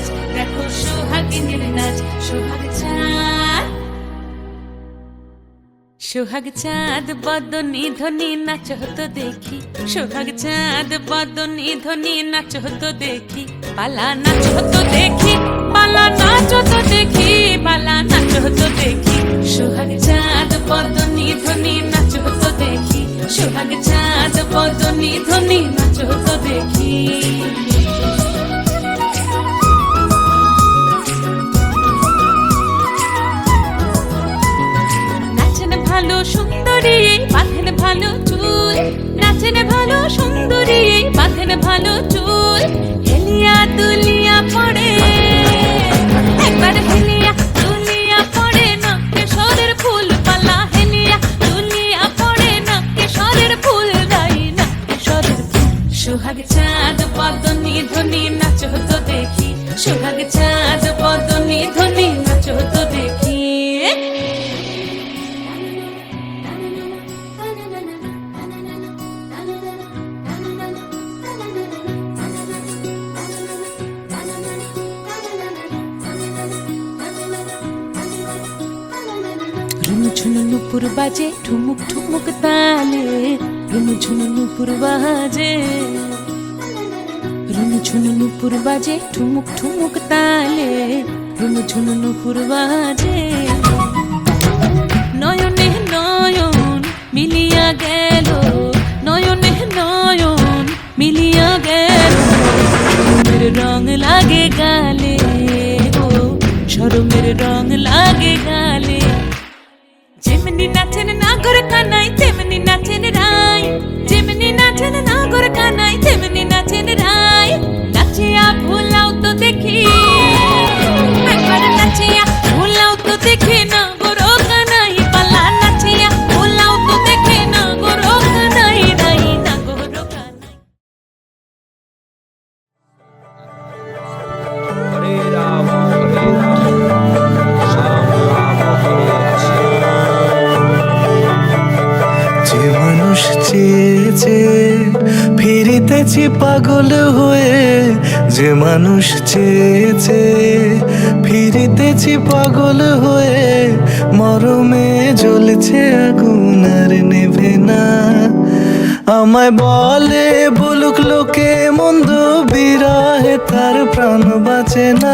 আজ দেখো সোহাগিনীর নাচ। সোহাগ চাঁদ সোহাগ চাঁদ বদনি ধ্বনি নাচ হতো দেখি। সোহাগ চাঁদ বদনি ধ্বনি নাচ হতো দেখি। পালা নাচ হতো দেখি, পালা নাচ হতো দেখি, পালা নাচ হতো দেখি। সোহাগ চাঁদ বদনি ধ্বনি নাচ হতো দেখি। সোহাগ চাঁদ বদনি ধ্বনি নাচ হতো দেখি। ভালো সুন্দরী বাঁধেন ভালো চুল, নাচেন ভালো সুন্দরী বাঁধেন ভালো চুল। হেলিয়া দুলিয়া পড়ে একবার, হেলিয়া দুলিয়া পড়ে না কেশরের ফুল পালা। হেলিয়া দুলিয়া পড়ে না কেশরের ফুল গাই না কেশরের ফুল। সোহাগ চাঁদ বদনি ধ্বনি নাচ হতো দেখি। সোহাগ চাঁদ বদনি ধ্বনি নাচ হতো দেখি। ঝুনু নুপুর বাজে ঠুমুক ঠুমুক তালে, রুনু ঝুনু নুপুর বাজে, রুনু ঝুনু নুপুর বাজে ঠুমুক ঠুমুক তালে, রুনু ঝুনু নুপুর বাজে। নয়নে নয়ন মিলিয়া গেল, নয়নে নয়ন মিলিয়া গেল। শরমের রং লাগে গালে গো, শরমের রং লাগে গালে। যেমনি নাচেন নাগর কানাই তেমনি নাচেন রাই, যেমনি নাচেন নাগর কানাই তেমনি নাচেন রাই। নাচিয়া ভুলাও তো দেখি একবার, নাচিয়া ভুলাও তো দেখি নাগর কানাই পালা। নাচিয়া ভুলাও তো দেখি নাগর কানাই রাই, নাগর কানাই। হরে রাম হরে রাম রাম রাম হরে কৃষ্ণ। যে মানুষ চেয়েছে ফিরিতেছি পাগল হয়ে, যে মানুষ চেয়েছে ফিরিতেছি পাগল হয়ে। মরমে জ্বলছে আগুন আর নেভে না। আমায় বলে বলুক লোকে মন্দ, বিরহে তার প্রাণ বাঁচে না।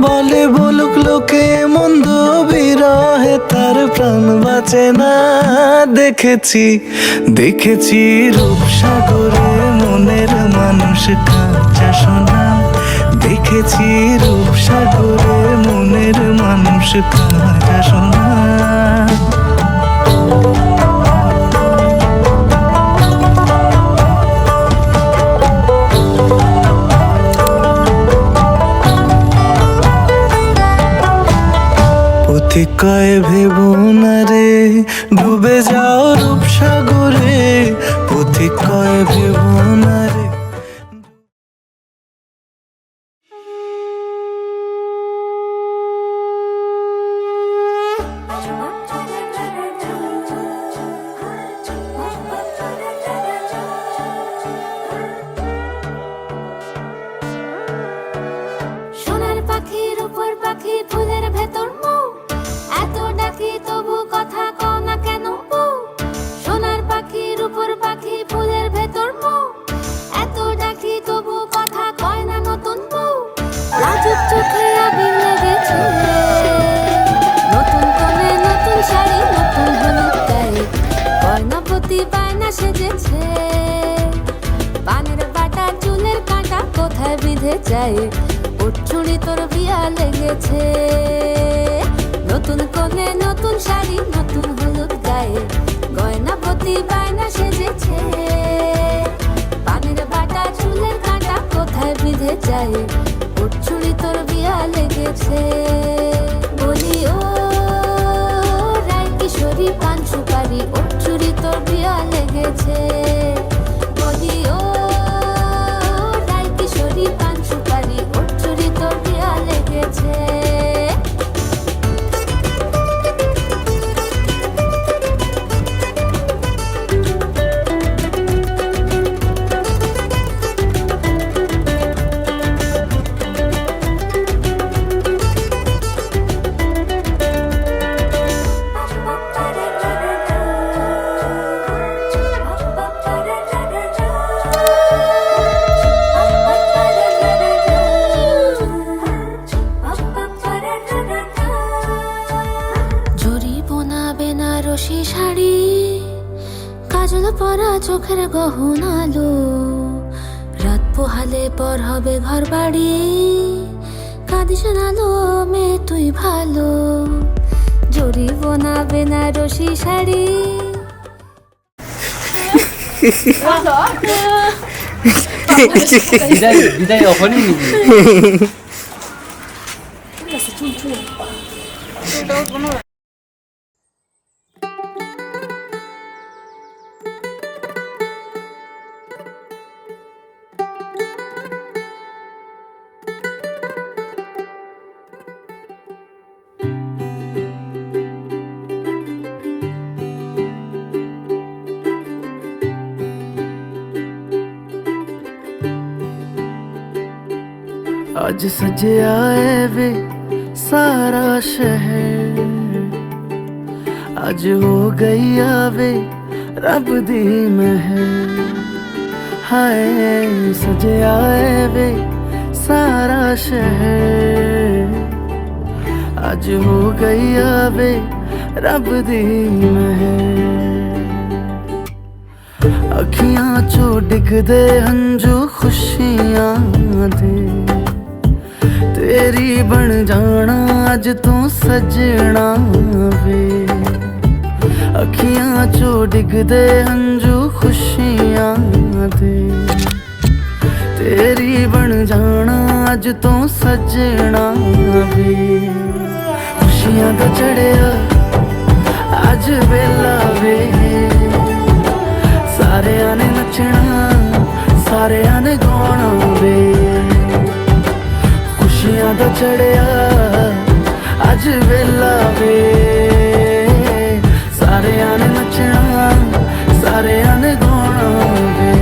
বলে বলুক লোকে মন্দ, বিরহে তার প্রাণ বাঁচে না। দেখেছি দেখেছি রূপসাগরে মনের মানুষ কাঁচা সোনা। দেখেছি রূপসাগরে মনের মানুষ কাঁচা সোনা। কয় ভেবো না রে ডুবে যাও রূপসাগরে, পথিক কয় ভেবো না রে। সোনার পাখি রূপোর পাখি ফুলের ভেতর মৌ, এত ডাকি তবু কথা কও না কেন বউ। সোনার পাখি রূপোর পাখি ফুলের ভেতর মৌ, এত ডাকি তবু কথা কয় না নতুন বউ। লাজুক চোখে আবির লেগেছে, নতুন কোণে নতুন শাড়ি নতুন হলুদ গায়ে, গয়না প্রতি বায়না সেজেছে। পানের বাটা চুলের কাঁটা কোথায় বিঁধে যায়, উঠছুড়ি তোর বিয়া লেগেছে। নতুন কোণে নতুন শাড়ি নতুন হলুদ গায়ে, গয়না প্রতি বায়না সেজেছে। পানের বাটা চুলের কাঁটা কোথায় বিঁধে যায়, উঠছুড়ি তোর বিয়া লেগেছে। বলি ও রায় কিশোরী পান সুপারি, উঠছুড়ি তোর বিয়া লেগেছে। বলি ও রায় কিশোরী পান সুপারি, উঠছুড়ি তোর বিয়া লেগেছে। চোখের গহনালো, রাত পোহালে পর হবে ঘর বাড়ি। কাঁদিস নালো মেয়ে তুই ভালো, জরিব না বেনারসি শাড়ি। বিদায় বিদায় অখনই নিবি आज सजया है वे सारा शहर, आज हो गई आवे रब दी महर। हाय सजया है वे सारा शहर, आज हो गई आवे रब दी महर। अखियां चो डिगदे हंजू खुशियां दे, तेरी बन जाना अज तू सजना वे। अखियां चो डिगदे हंजू खुशियां दे, तेरी बन जाना अज तू सजना वे। खुशियां दा चढ़िया अज वेला वे, सारेयां ने नचना सारेयां ने गाना वे। खुशियां दा चढ़िया अज वेला वे, सारेयां ने नचना सारेयां ने गाना वे।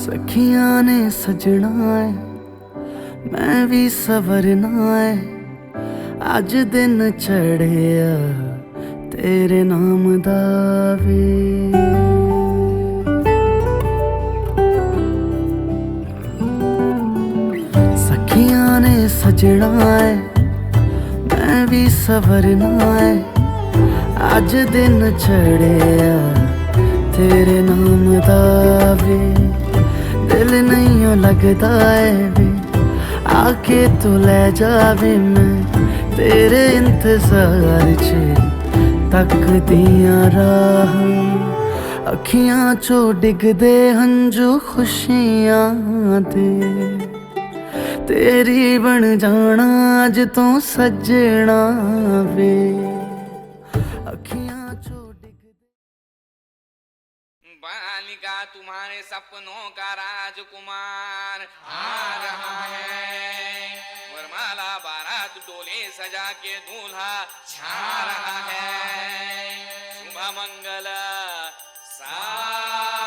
सखियां ने सजना है मैं भी सवरना है, अज दिन चढ़िया तेरे नाम दा वे। सखियां ने सजना है मैं भी सवरना है, अज दिन चढ़िया तेरे नाम दा वे। दिल नहीं लगता है वे, आके तू ले जावे मैं तेरे इंतजार च तकदियां राह। अखियां चो डिगदे हंजू खुशियां दे, तेरी बन जाना अज तू सजना वे। अखियां चो बालिका तुम्हारे सपनों का राजकुमार आ रहा है। वरमाला बारात डोले सजा के दूल्हा छा रहा है। शुभ मंगल सावधान।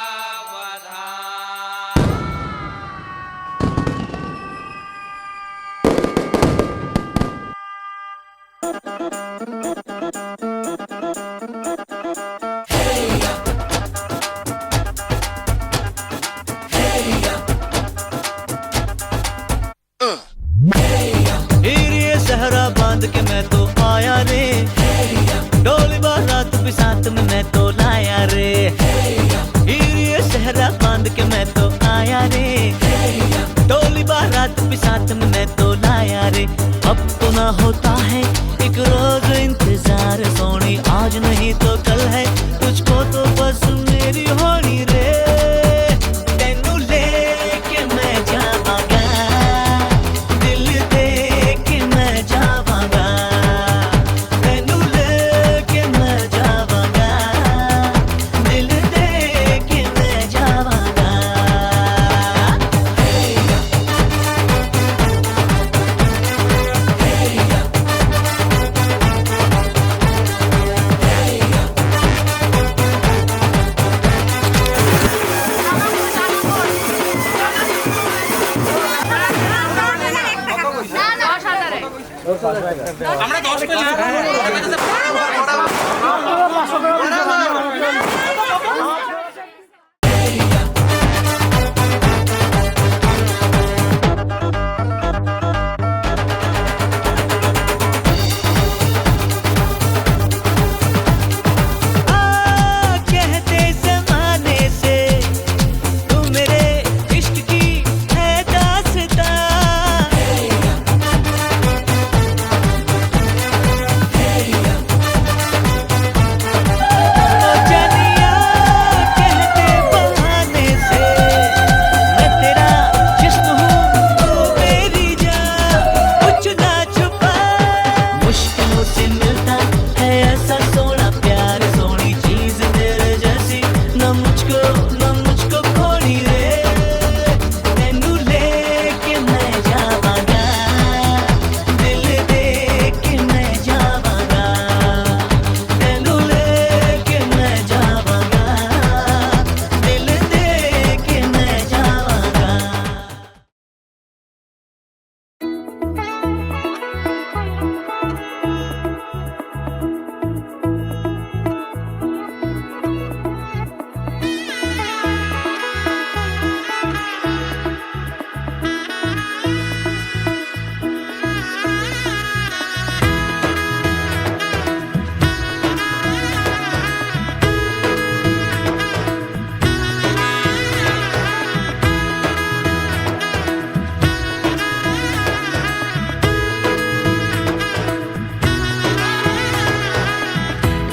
सहरा बांध के मैं तो आया रे, डोली बारात भी साथ में मैं तो लाया रे। ये सहरा बांध के मैं तो आया रे, डोली बारात भी साथ में मैं तो लाया रे। अब तो ना होता है एक रोज इंतजार सोनी, आज नहीं तो कल है तुझको तो बस मेरी होनी रे। तेनू लेके मैं जावांगा, दिल दे के मैं जावांगा। तेनू लेके मैं जावांगा, दिल दे के मैं जावांगा। कहते ज़माने से तू मेरे इश्क की है दास्तां जानिया कहते बहाने से मैं तेरा जिस्म हूँ तू मेरी जान कुछ ना छुपा मुश्किलों से मिलता है ऐसा सोना प्यार सोनी चीज तेरे जैसी न मुझको खोनी रे तेनू लेके मैं जावांगा दिल दे के मैं जावांगा तेनू लेके मैं जावांगा दिल दे के मैं जावांगा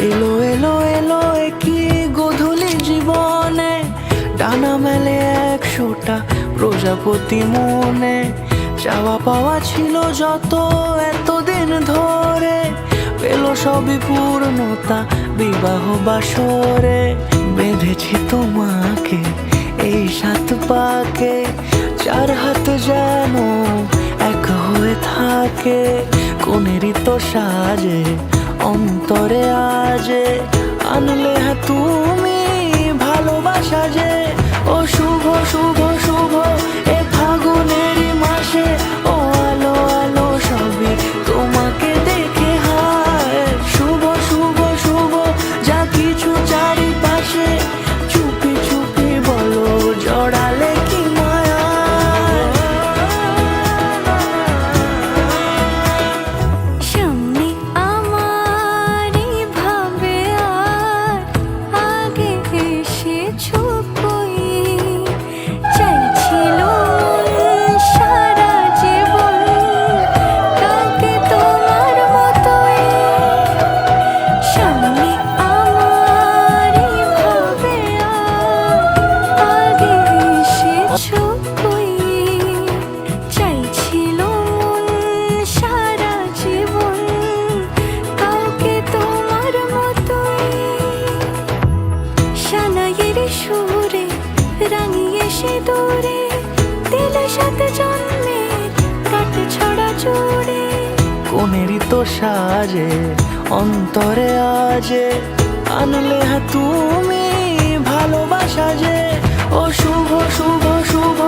এলো এলো এলো একই গধূলি জীবনে ডানা মেলে 100টা প্রজাপতি মনে চাওয়া পাওয়া ছিল যত এতদিন ধরে পেল সবই পূর্ণতা বিবাহ বাসরে বেঁধেছি তোমাকে এই 7 পাকে 4 হাত যেন এক হয়ে থাকে কোনেরই তো সাজে অন্তরে আজে আনলে তুমি ভালোবাসা যে ও শুভ শুভ শুভ এ ফাগুনেরই মাসে ও আলো আলো সবই তোমাকে দেখে হায় শুভ শুভ শুভ যা কিছু চারিপাশে চুপি চুপি বলো জড়ালে কি মায়া সামনে আমার ভাবে আর আগে এসেছো কই চাইছিল সারা জীবন কাকে তোমার মতোই সামনে আমার ভাবে আর আগে এসেছো কই চাইছিল সারা জীবন কাউকে তোমার মতোই সানাইয়ের সুরে রাঙিয়ে সে দূরে দিলে সাথে জন্মে কাটে ছড়া জুড়ে কোনেরই তো সাজে অন্তরে আজে আনলে তুমি ভালোবাসা যে ও শুভ শুভ শুভ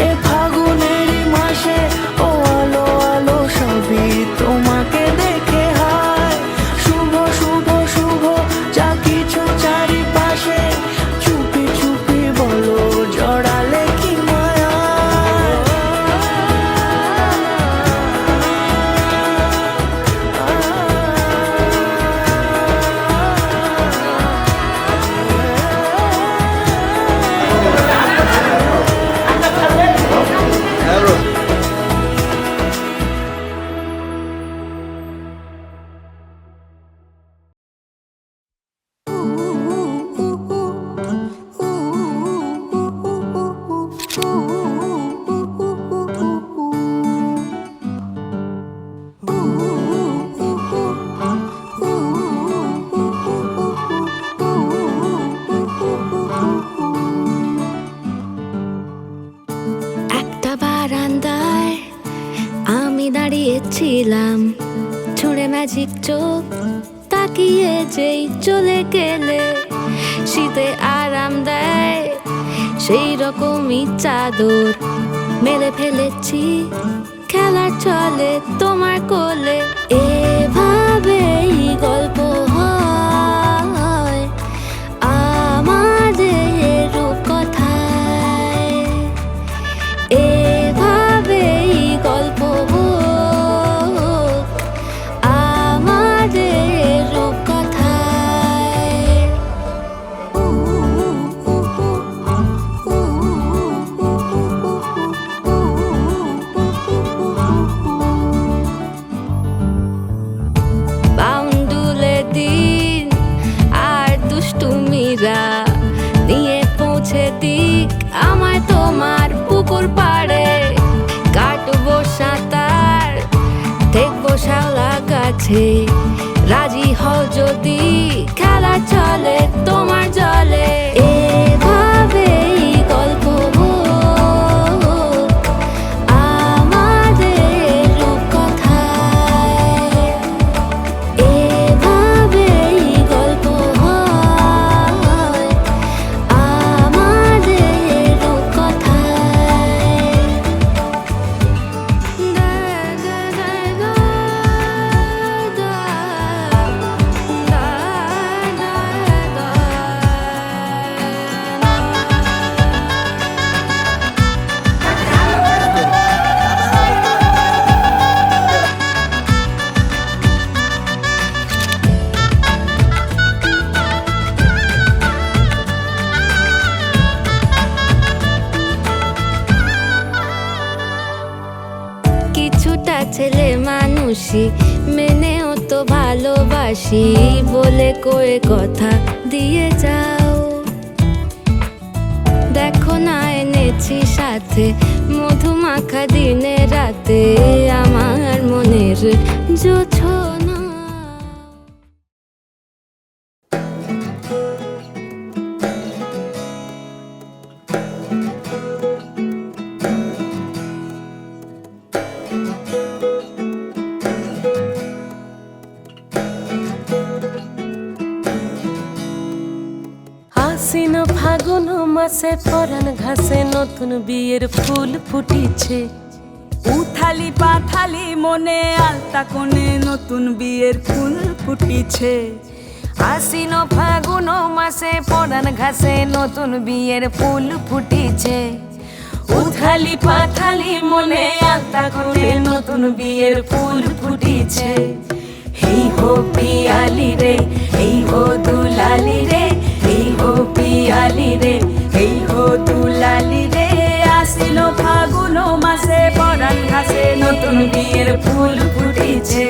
এ ফাগুনেরই মাসে ও আলো আলো সবই তোমাকে দেখে হায় শুভ শুভ শুভ যা কিছু চারিপাশে চুপি চুপি বলো জড়ালে কি মায়া একটা বারান্দায় আমি দাঁড়িয়েছিলাম ছুঁড়ে ম্যাজিক চোখ তাকিয়ে যেই চলে গেলে শীতে আরাম দেয় সেই রকমই চাদর মেরে ফেলেছি খেলার চলে তোমার কোলে এভাবে আছে, রাজি হও যদি খেলা চলে তোমার জলে। এভাবেই গল্প হোক আমাদের রূপকথায়, এভাবেই গল্প হয় আমাদের রূপকথায়। কিছুটা ছেলে মানুষই মেনেও তো ভালোবাসি, বলে কয়ে কথা দিয়ে যাও। দেখো না এনেছি সাথে মধুমাখা দিনে রাতে আমার মনের জোছনা। আশ্বিন ফাগুন মাসে পরাণ ঘাসে নতুন বিয়ের ফুল ফুটিছে। উথালি পাথালি মনে আলতা কোণে নতুন বিয়ের ফুল ফুটিছে। আশ্বিন ফাগুন মাসে পরাণ ঘাসে নতুন বিয়ের ফুল ফুটিছে। উথালি পাথালি মনে আলতা কোণে নতুন বিয়ের ফুল ফুটিছে। এই হো পিয়ালি রে, এই হো দুলালি রে, এই হো পিয়ালি রে, এই হো দুলালি রে। আসিল ফাগুন মাসে পরাণ ঘাসে নতুন বিয়ের ফুল ফুটিছে।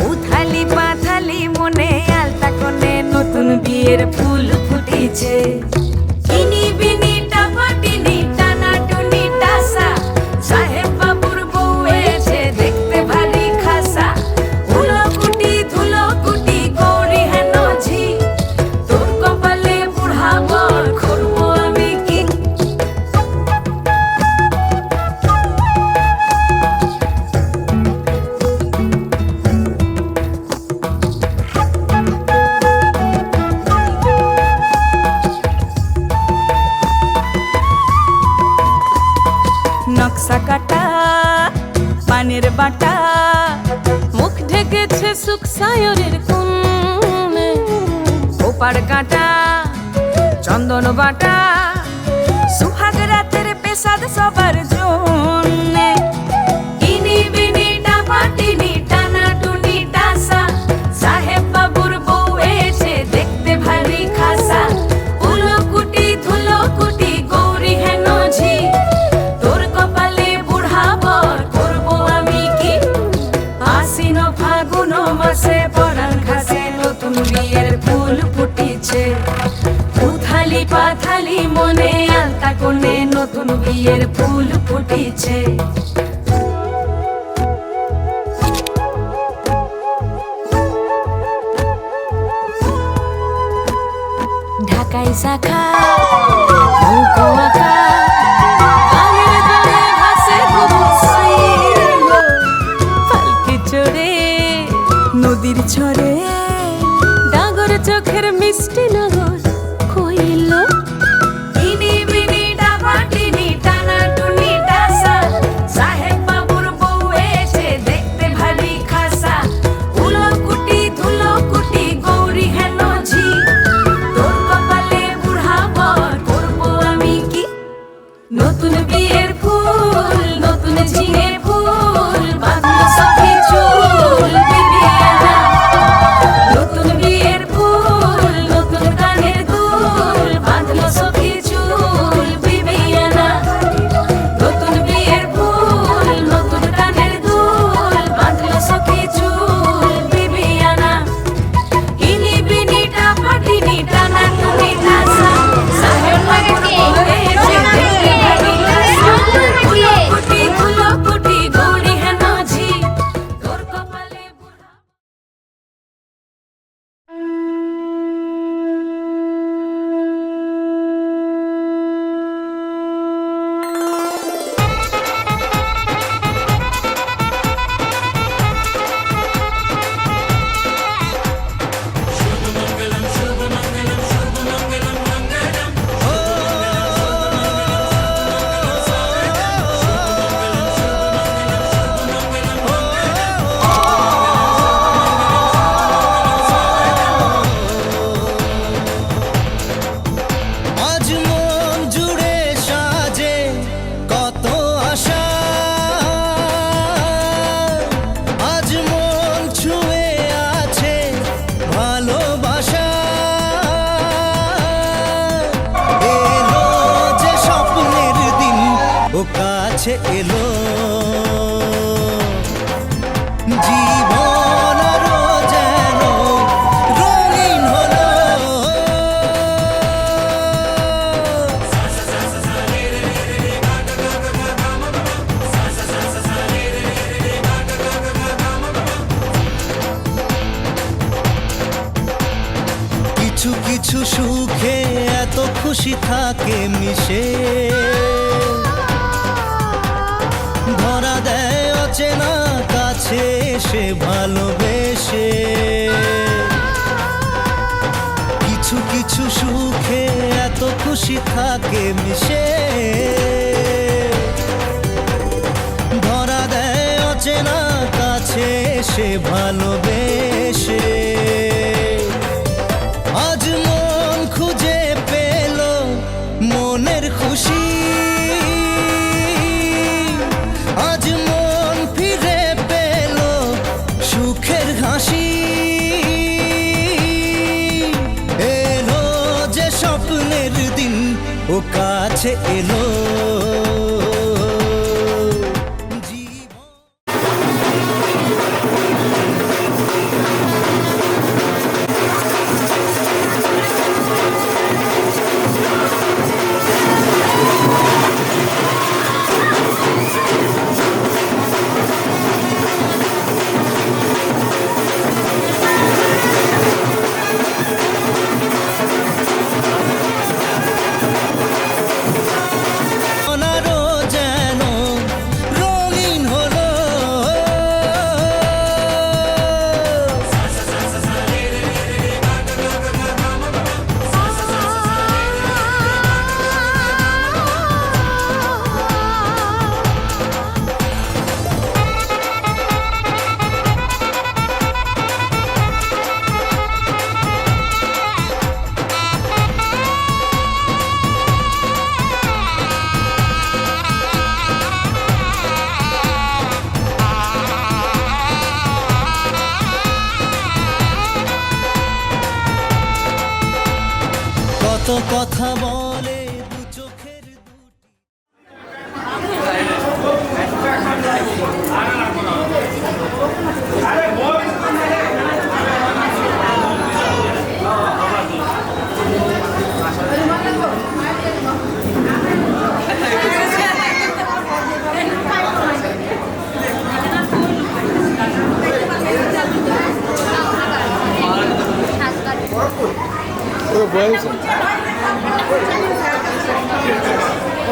উথালি পাথালি মনে আলতা কোণে নতুন বিয়ের ফুল ফুটিছে। ইনি বিনি টাপাটিনি টানা টুনি টাসা, সাহেব বাবুর বউ এসে দেখতে ভারী খাসা। উলো কুটি ধুলো কুটি গৌরী হেন ঝি, তোর কপালে বুড়া বর করবো আমি কি। নকশা কাটা পানের বাটা, মুখ ঢেকেছে সুখ সায়রের কোণে। ওপার কাটা চন্দন বাটা, সুহাগ রাতের পেশাদ সবার জন্যে। ইনি বিনি টাপাটিনি টানা টুনি টাসা, সাহেব বাবুর বউ এসে দেখতে ভারী খাসা। উলো কুটি ধুলো কুটি গৌরী হেন ঝি, তোর কপালে বুড়া বর করবো আমি কি। আশ্বিন ফাগুন মাসে পরাণ ঘাসে নতুন বিয়ের ফুল ফুটিছে। উথালি পাথালি মনে আলতা কোণে নতুন বিয়ের ফুল ফুটিছে। ঢাকাই শাখা নৌকো আঁকা, পানির জলে ভাসে ঘুঘু সাইল। পালকি চড়ে নদীর ঝরে ডাগর চোখের মিষ্টি নগর কইল। ইনি বিনি টাপাটিনি টানা টুনি টাসা, সাহেব বাবুর বউ এসে দেখতে ভারী খাসা। উলো কুটি ধুলো কুটি গৌরী হেন ঝি, তোর কপালে বুড়া বর করবো আমি কি। নতুন বিয়ের ফুল নতুন ঝিঙে ফুল, বাঁধলো সখী চুল বিবিয়ানা। কাছে এলো জীবন আরো যেন রঙিন হলো কিছু কিছু সুখে এত খুশি থাকে মিশে ধরা দেয় অচেনা কাছে এসে ভালোবেসে কিছু কিছু সুখে এত খুশি থাকে মিশে ধরা দেয় অচেনা কাছে এসে ভালোবেসে আজ মন খুঁজে পেল মনের খুশি আজ মন ফিরে পেল সুখের হাসি এলো যে স্বপ্নের দিন ও কাছে এলো আরো যেন রঙিন হলো কত কথা বলে দু চোখের দুটি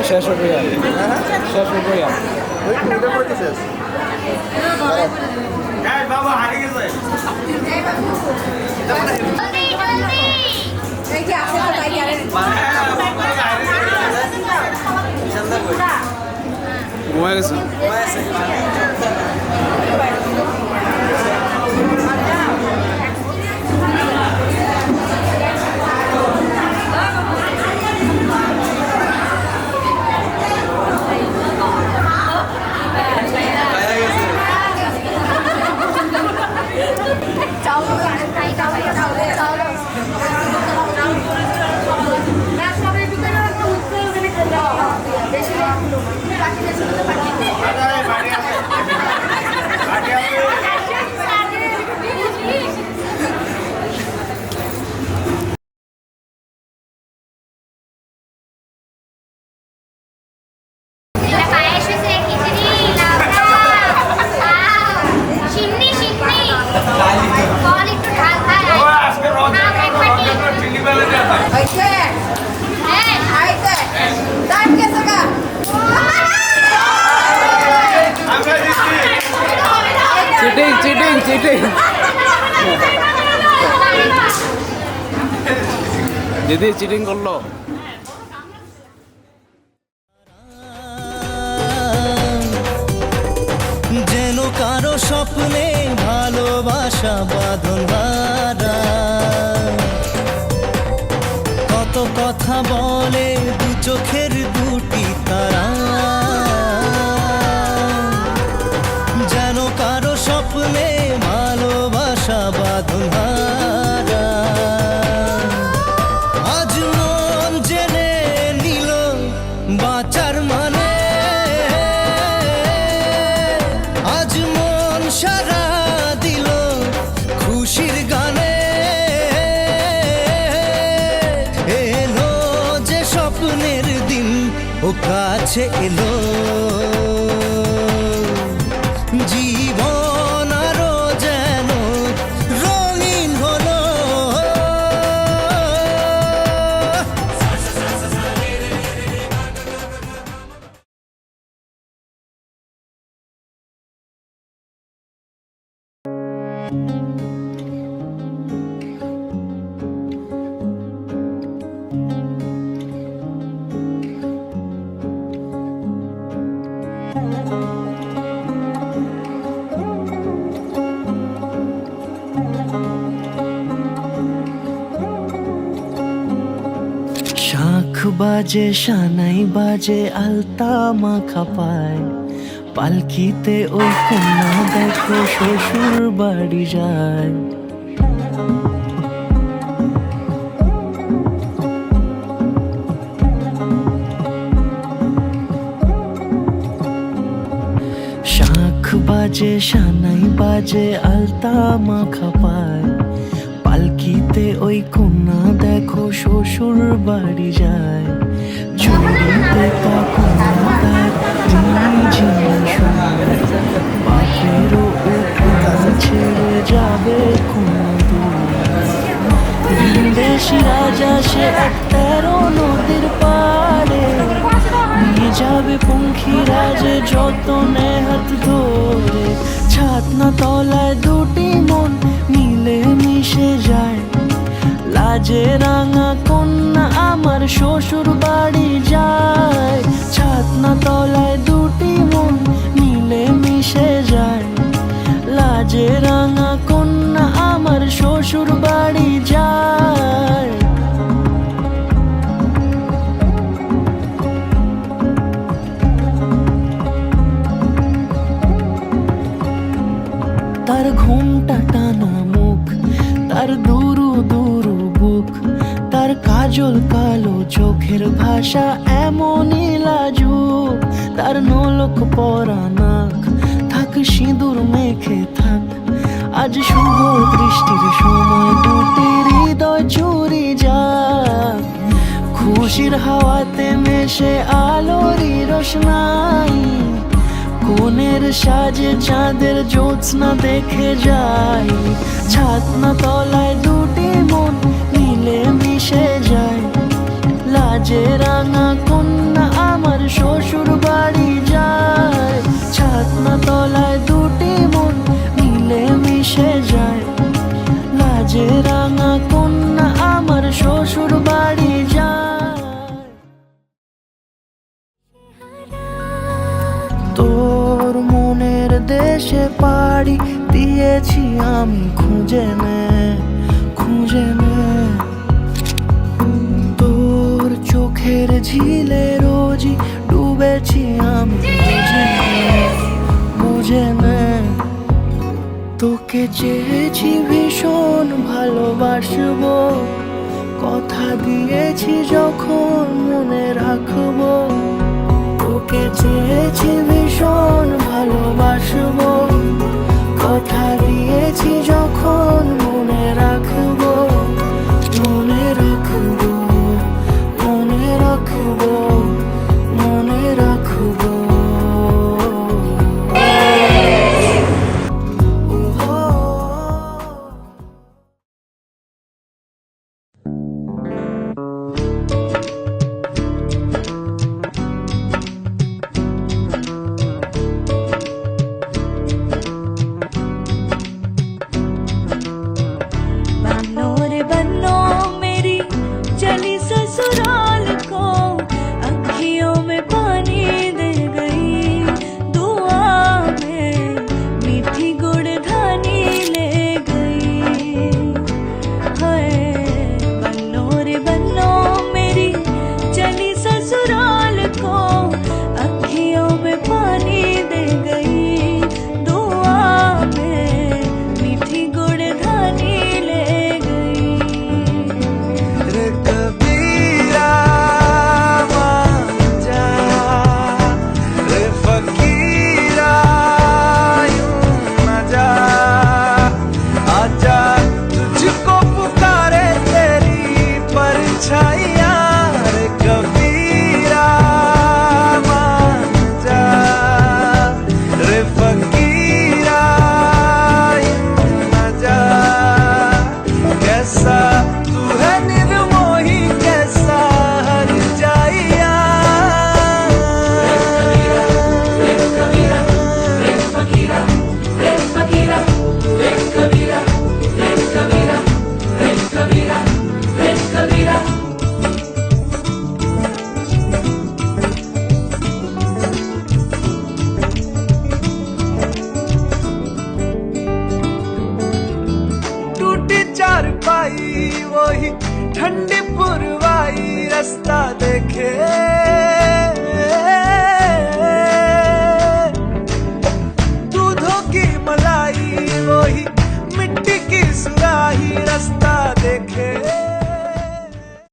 শেষ হবে শেষ হবে ঘুমায় গেছে চিটিং চিটিং দিদি চিটিং করলো যেন কারো স্বপ্নে ভালোবাসা বাঁধন হারা কত কথা বলে দু চোখের দুটি তারা যেন কারো স্বপ্নে ভালোবাসা বাঁধন হারা আজ মন জেনে নিল বাঁচার মানে ও কাছে এলো জীবন আরো যেন রঙিন হলো। শাঁখ বাজে সানাই বাজে আলতা মাখা পায়, পালকিতে ওই কন্যা দেখো শ্বশুর বাড়ি যায়। শাঁখ বাজে সানাই বাজে আলতা মাখা পায়, পালকিতে ওই কন্যা দেখো শ্বশুর বাড়ি যায়। চুরিতে কন্যা তার ঝিনি সুন্দর, বাপেরও উঠান ছেড়ে যাবে বিদেশি রাজা সে 13 নদীর পাড়ে, নিয়ে যাবে পঙ্খী রাজে যতনে হাত ধরে। ছাতনা তলায় দুটি মন মিলে মিশে যায়, লাজে রাঙা কন্যা আমার শ্বশুর বাড়ি যায়। ছাতনা তলায় দুটি মন মিলে মিশে যায়, লাজে রাঙা কন্যা আমার শ্বশুর বাড়ি যায়। তার ঘুমটা টানা মুখ, তার দুরু দুরু বুক, তার কাজল কালো চোখের ভাষা এমনই লাজুক। তার নোলক পরা নাক, থাক সিঁদুর মেখে থাক, আজ শুভ দৃষ্টির সময় দুটি হৃদয় চুরি যাক। খুশির হাওয়াতে মেশে আলোরই রোশনাই, কোণের সাজে চাঁদের জ্যোৎস্না দেখে যাই। ছাতনা তলায় দুটি মন মিলে মিশে যায়, লাজে রাঙা কন্যা আমার শ্বশুর বাড়ি যায়। ছাতনা তলায় দুটি মন মিলে মিশে যায়, লাজে রাঙা কন্যা আমার শ্বশুর বাড়ি যায়। তোর মনের দেশে পাড়ি দিয়েছি আমি, খুঁজে নে খুঁজে নে। তোর চোখের ঝিলে রোজই ডুবেছি আমি, বুঝে নে। তোকে চেয়েছি ভীষণ ভালোবাসবো, কথা দিয়েছি যখন মনে রাখবো। তোকে চেয়েছি ভীষণ ভালোবাসবো, কথা দিয়েছি যখন মনে রাখবো। মনে রাখবো মনে রাখবো মনে রাখবো। ठंडी पुरवाई रास्ता देखे